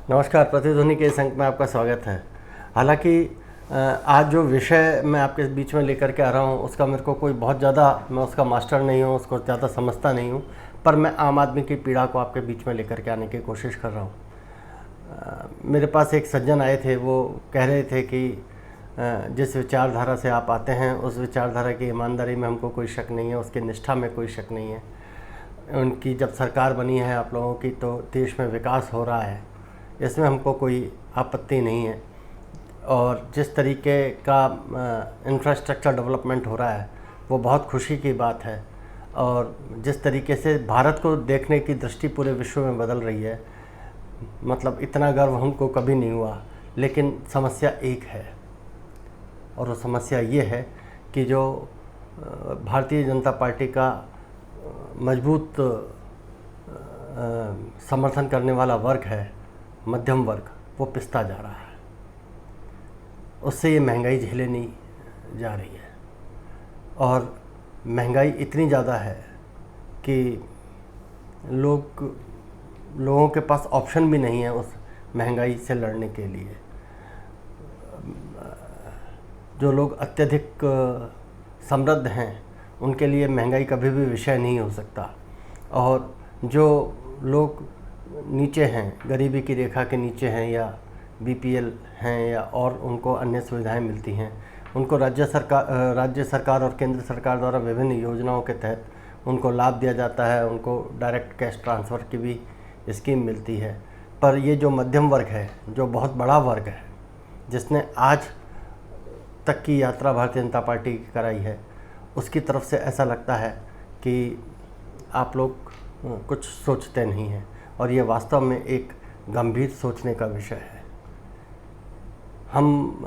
नमस्कार, प्रतिध्वनि के इस अंक में आपका स्वागत है। हालांकि आज जो विषय मैं आपके बीच में लेकर के आ रहा हूं उसका मेरे को कोई बहुत ज़्यादा, मैं उसका मास्टर नहीं हूं, उसको ज़्यादा समझता नहीं हूं, पर मैं आम आदमी की पीड़ा को आपके बीच में लेकर के आने की कोशिश कर रहा हूं। मेरे पास एक सज्जन आए थे, वो कह रहे थे कि जिस विचारधारा से आप आते हैं उस विचारधारा की ईमानदारी में हमको कोई शक नहीं है, उसकी निष्ठा में कोई शक नहीं है। उनकी जब सरकार बनी है आप लोगों की, तो देश में विकास हो रहा है, इसमें हमको कोई आपत्ति नहीं है। और जिस तरीके का इंफ्रास्ट्रक्चर डेवलपमेंट हो रहा है वो बहुत खुशी की बात है। और जिस तरीके से भारत को देखने की दृष्टि पूरे विश्व में बदल रही है, मतलब इतना गर्व हमको कभी नहीं हुआ। लेकिन समस्या एक है, और वो समस्या ये है कि जो भारतीय जनता पार्टी का मजबूत समर्थन करने वाला वर्ग है, मध्यम वर्ग, वो पिसता जा रहा है। उससे ये महंगाई झेले नहीं जा रही है, और महंगाई इतनी ज़्यादा है कि लोगों के पास ऑप्शन भी नहीं है उस महंगाई से लड़ने के लिए। जो लोग अत्यधिक समृद्ध हैं उनके लिए महंगाई कभी भी विषय नहीं हो सकता, और जो लोग नीचे हैं, गरीबी की रेखा के नीचे हैं, या बीपीएल हैं, या और उनको अन्य सुविधाएं मिलती हैं, उनको राज्य सरकार और केंद्र सरकार द्वारा विभिन्न योजनाओं के तहत उनको लाभ दिया जाता है, उनको डायरेक्ट कैश ट्रांसफ़र की भी स्कीम मिलती है। पर ये जो मध्यम वर्ग है, जो बहुत बड़ा वर्ग है, जिसने आज तक की यात्रा भारतीय जनता पार्टी की कराई है, उसकी तरफ से ऐसा लगता है कि आप लोग कुछ सोचते नहीं हैं, और ये वास्तव में एक गंभीर सोचने का विषय है। हम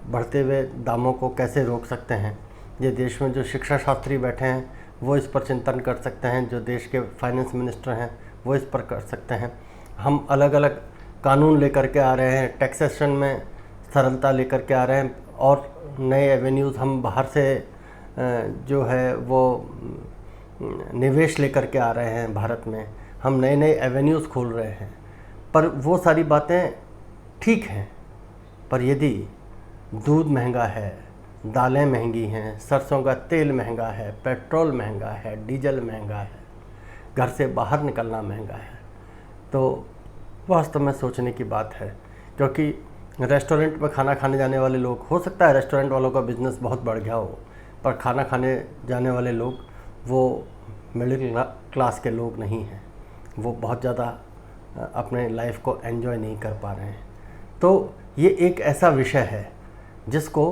बढ़ते हुए दामों को कैसे रोक सकते हैं, ये देश में जो शिक्षा शास्त्री बैठे हैं वो इस पर चिंतन कर सकते हैं, जो देश के फाइनेंस मिनिस्टर हैं वो इस पर कर सकते हैं। हम अलग अलग कानून लेकर के आ रहे हैं, टैक्सेशन में सरलता लेकर के आ रहे हैं, और नए एवेन्यूज़ हम बाहर से जो है वो निवेश लेकर के आ रहे हैं भारत में, हम नए नए एवेन्यूज़ खोल रहे हैं। पर वो सारी बातें ठीक हैं, पर यदि दूध महंगा है, दालें महंगी हैं, सरसों का तेल महंगा है, पेट्रोल महंगा है, डीजल महंगा है, घर से बाहर निकलना महंगा है, तो वास्तव में सोचने की बात है। क्योंकि रेस्टोरेंट में खाना खाने जाने वाले लोग, हो सकता है रेस्टोरेंट वालों का बिज़नेस बहुत बढ़ गया हो, पर खाना खाने जाने वाले लोग वो मिडिल क्लास के लोग नहीं हैं, वो बहुत ज़्यादा अपने लाइफ को एंजॉय नहीं कर पा रहे हैं। तो ये एक ऐसा विषय है जिसको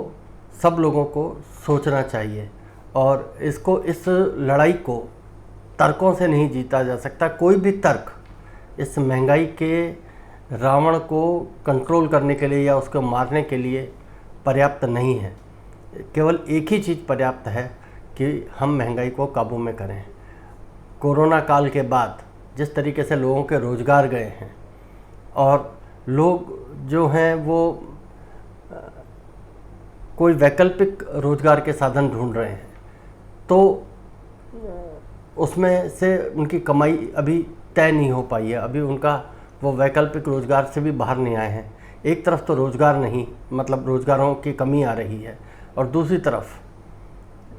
सब लोगों को सोचना चाहिए, और इस लड़ाई को तर्कों से नहीं जीता जा सकता। कोई भी तर्क इस महंगाई के रावण को कंट्रोल करने के लिए या उसको मारने के लिए पर्याप्त नहीं है। केवल एक ही चीज़ पर्याप्त है कि हम महंगाई को काबू में करें। कोरोना काल के बाद जिस तरीके से लोगों के रोज़गार गए हैं, और लोग जो हैं वो कोई वैकल्पिक रोज़गार के साधन ढूंढ रहे हैं, तो उसमें से उनकी कमाई अभी तय नहीं हो पाई है, अभी उनका वो वैकल्पिक रोज़गार से भी बाहर नहीं आए हैं। एक तरफ तो रोज़गार नहीं, मतलब रोज़गारों की कमी आ रही है, और दूसरी तरफ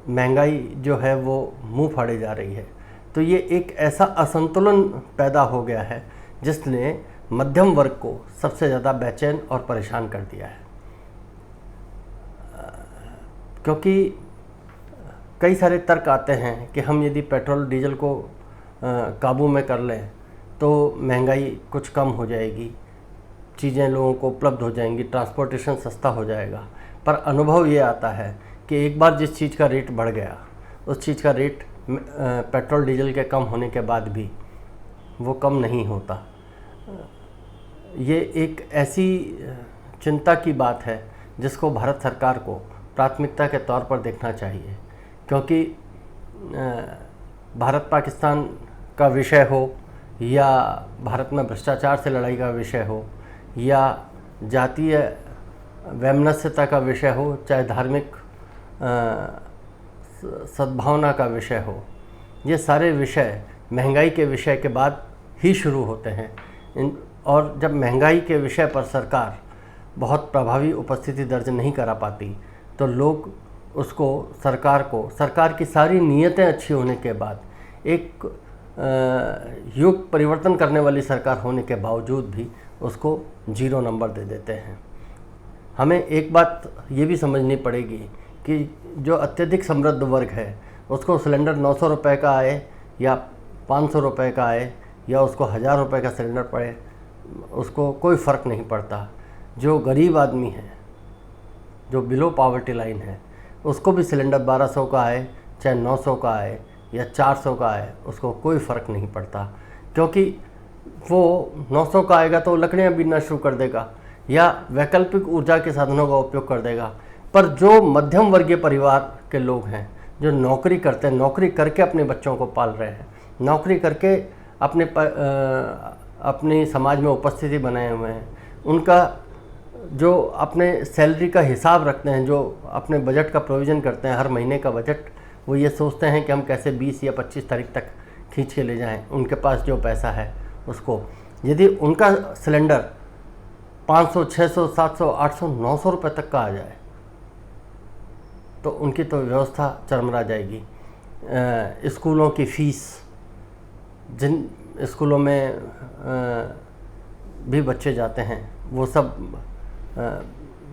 महंगाई जो है वो मुंह फाड़े जा रही है। तो ये एक ऐसा असंतुलन पैदा हो गया है जिसने मध्यम वर्ग को सबसे ज़्यादा बेचैन और परेशान कर दिया है। क्योंकि कई सारे तर्क आते हैं कि हम यदि पेट्रोल डीजल को काबू में कर लें तो महंगाई कुछ कम हो जाएगी, चीज़ें लोगों को उपलब्ध हो जाएंगी, ट्रांसपोर्टेशन सस्ता हो जाएगा। पर अनुभव ये आता है कि एक बार जिस चीज़ का रेट बढ़ गया, उस चीज़ का रेट पेट्रोल डीजल के कम होने के बाद भी वो कम नहीं होता। ये एक ऐसी चिंता की बात है जिसको भारत सरकार को प्राथमिकता के तौर पर देखना चाहिए। क्योंकि भारत पाकिस्तान का विषय हो, या भारत में भ्रष्टाचार से लड़ाई का विषय हो, या जातीय वैमनस्यता का विषय हो, चाहे धार्मिक सद्भावना का विषय हो, ये सारे विषय महंगाई के विषय के बाद ही शुरू होते हैं। और जब महंगाई के विषय पर सरकार बहुत प्रभावी उपस्थिति दर्ज नहीं करा पाती तो लोग उसको सरकार की सारी नीयतें अच्छी होने के बाद एक युग परिवर्तन करने वाली सरकार होने के बावजूद भी उसको 0 नंबर दे देते हैं। हमें एक बात ये भी समझनी पड़ेगी कि जो अत्यधिक समृद्ध वर्ग है उसको सिलेंडर 900 रुपये का आए या 500 रुपये का आए या उसको 1000 रुपये का सिलेंडर पड़े, उसको कोई फ़र्क नहीं पड़ता। जो गरीब आदमी है, जो बिलो पॉवर्टी लाइन है, उसको भी सिलेंडर 1200 का आए चाहे 900 का आए या 400 का आए, उसको कोई फ़र्क नहीं पड़ता, क्योंकि वो 900 का आएगा तो लकड़ियाँ बीनना शुरू कर देगा या वैकल्पिक ऊर्जा के साधनों का उपयोग कर देगा। पर जो मध्यम वर्गीय परिवार के लोग हैं, जो नौकरी करते हैं, नौकरी करके अपने बच्चों को पाल रहे हैं, नौकरी करके अपनी समाज में उपस्थिति बनाए हुए हैं, उनका जो अपने सैलरी का हिसाब रखते हैं, जो अपने बजट का प्रोविज़न करते हैं, हर महीने का बजट, वो ये सोचते हैं कि हम कैसे 20 या 25 तारीख तक खींच के ले जाएं उनके पास जो पैसा है उसको। यदि उनका सिलेंडर 500, 600, 700, 800, 900 रुपये तक का आ जाए तो उनकी तो व्यवस्था चरमरा जाएगी। स्कूलों की फ़ीस, जिन स्कूलों में भी बच्चे जाते हैं, वो सब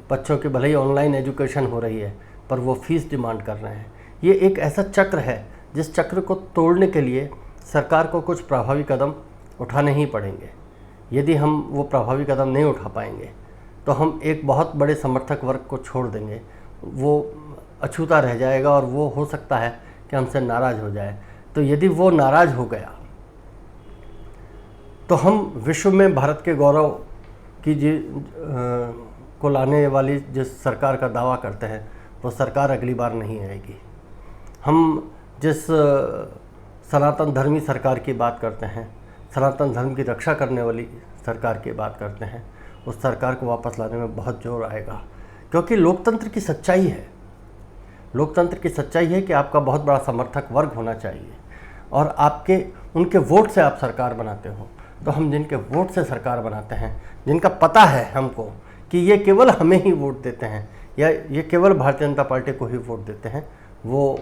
बच्चों की भले ही ऑनलाइन एजुकेशन हो रही है पर वो फ़ीस डिमांड कर रहे हैं। ये एक ऐसा चक्र है जिस चक्र को तोड़ने के लिए सरकार को कुछ प्रभावी कदम उठाने ही पड़ेंगे। यदि हम वो प्रभावी कदम नहीं उठा पाएंगे तो हम एक बहुत बड़े समर्थक वर्ग को छोड़ देंगे, वो अछूता रह जाएगा और वो हो सकता है कि हमसे नाराज़ हो जाए। तो यदि वो नाराज़ हो गया तो हम विश्व में भारत के गौरव की को लाने वाली जिस सरकार का दावा करते हैं वो सरकार अगली बार नहीं आएगी। हम जिस सनातन धर्मी सरकार की बात करते हैं, सनातन धर्म की रक्षा करने वाली सरकार की बात करते हैं, उस सरकार को वापस लाने में बहुत जोर आएगा। क्योंकि लोकतंत्र की सच्चाई है, लोकतंत्र की सच्चाई है कि आपका बहुत बड़ा समर्थक वर्ग होना चाहिए और उनके वोट से आप सरकार बनाते हो। तो हम जिनके वोट से सरकार बनाते हैं, जिनका पता है हमको कि ये केवल हमें ही वोट देते हैं या ये केवल भारतीय जनता पार्टी को ही वोट देते हैं, वो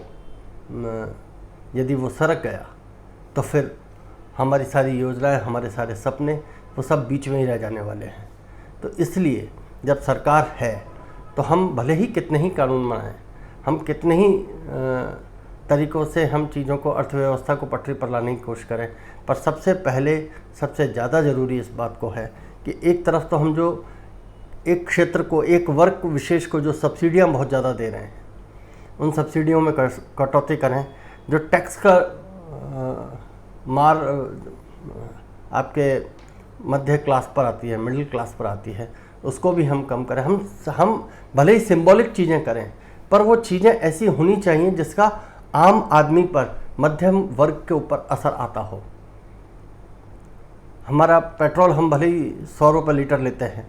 यदि वो सरक गया तो फिर हमारी सारी योजनाएं, हमारे सारे सपने, वो सब बीच में ही रह जाने वाले हैं। तो इसलिए जब सरकार है तो हम भले ही कितने ही कानून बनाएं, हम कितने ही तरीक़ों से हम चीज़ों को, अर्थव्यवस्था को पटरी पर लाने की कोशिश करें, पर सबसे पहले सबसे ज़्यादा ज़रूरी इस बात को है कि एक तरफ तो हम जो एक क्षेत्र को, एक वर्ग विशेष को जो सब्सिडियाँ बहुत ज़्यादा दे रहे हैं, उन सब्सिडियों में कटौती करें। जो टैक्स का मार आपके मध्य क्लास पर आती है, मिडिल क्लास पर आती है, उसको भी हम कम करें। हम भले ही सिंबॉलिक चीज़ें करें पर वो चीज़ें ऐसी होनी चाहिए जिसका आम आदमी पर, मध्यम वर्ग के ऊपर असर आता हो। हमारा पेट्रोल हम भले ही 100 रुपये लीटर लेते हैं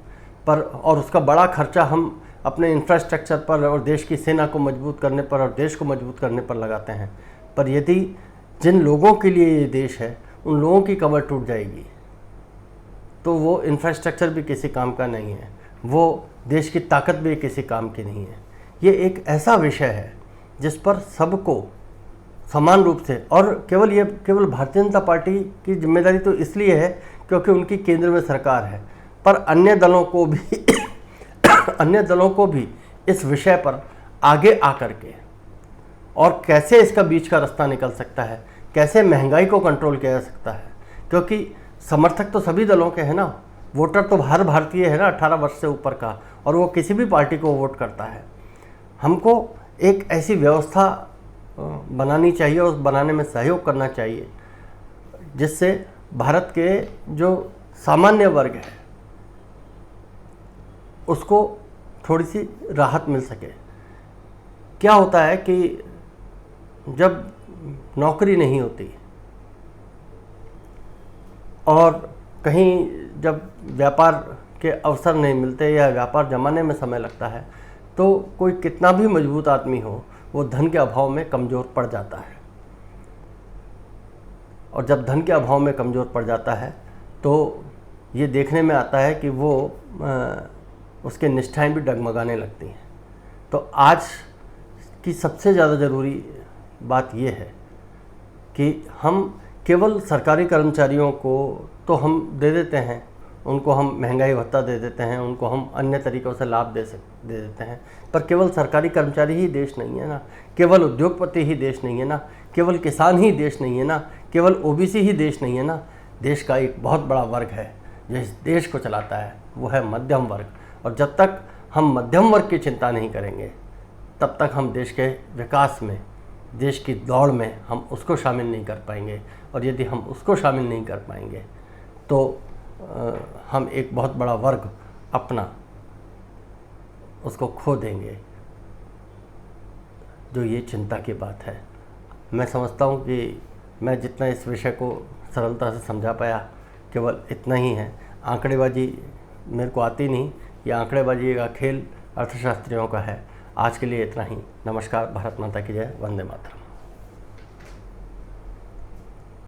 पर, और उसका बड़ा खर्चा हम अपने इंफ्रास्ट्रक्चर पर और देश की सेना को मजबूत करने पर और देश को मजबूत करने पर लगाते हैं। पर यदि जिन लोगों के लिए ये देश है उन लोगों की कमर टूट जाएगी तो वो इंफ्रास्ट्रक्चर भी किसी काम का नहीं है, वो देश की ताकत भी किसी काम की नहीं है। ये एक ऐसा विषय है जिस पर सबको समान रूप से, और केवल भारतीय जनता पार्टी की जिम्मेदारी तो इसलिए है क्योंकि उनकी केंद्र में सरकार है, पर अन्य दलों को भी इस विषय पर आगे आकर के और कैसे इसका बीच का रास्ता निकल सकता है, कैसे महंगाई को कंट्रोल किया जा सकता है, क्योंकि समर्थक तो सभी दलों के हैं ना, वोटर तो हर भारतीय है ना 18 वर्ष से ऊपर का, और वो किसी भी पार्टी को वोट करता है। हमको एक ऐसी व्यवस्था बनानी चाहिए और बनाने में सहयोग करना चाहिए जिससे भारत के जो सामान्य वर्ग है उसको थोड़ी सी राहत मिल सके। क्या होता है कि जब नौकरी नहीं होती और कहीं जब व्यापार के अवसर नहीं मिलते या व्यापार जमाने में समय लगता है तो कोई कितना भी मजबूत आदमी हो वो धन के अभाव में कमज़ोर पड़ जाता है, और जब धन के अभाव में कमज़ोर पड़ जाता है तो ये देखने में आता है कि वो उसके निष्ठाएं भी डगमगाने लगती हैं। तो आज की सबसे ज़्यादा ज़रूरी बात ये है कि हम केवल सरकारी कर्मचारियों को तो हम दे देते हैं, उनको हम महंगाई भत्ता दे देते हैं, उनको हम अन्य तरीक़ों से लाभ दे देते हैं, पर केवल सरकारी कर्मचारी ही देश नहीं है ना, केवल उद्योगपति ही देश नहीं है ना, केवल किसान ही देश नहीं है ना, केवल ओबीसी ही देश नहीं है ना। देश का एक बहुत बड़ा वर्ग है जो इस देश को चलाता है, वो है मध्यम वर्ग। और जब तक हम मध्यम वर्ग की चिंता नहीं करेंगे तब तक हम देश के विकास में, देश की दौड़ में हम उसको शामिल नहीं कर पाएंगे। और यदि हम उसको शामिल नहीं कर पाएंगे तो हम एक बहुत बड़ा वर्ग अपना उसको खो देंगे, जो ये चिंता की बात है। मैं समझता हूँ कि मैं जितना इस विषय को सरलता से समझा पाया केवल इतना ही है। आंकड़ेबाजी मेरे को आती नहीं, ये आंकड़ेबाजी का खेल अर्थशास्त्रियों का है। आज के लिए इतना ही। नमस्कार। भारत माता की जय। वंदे मातरम।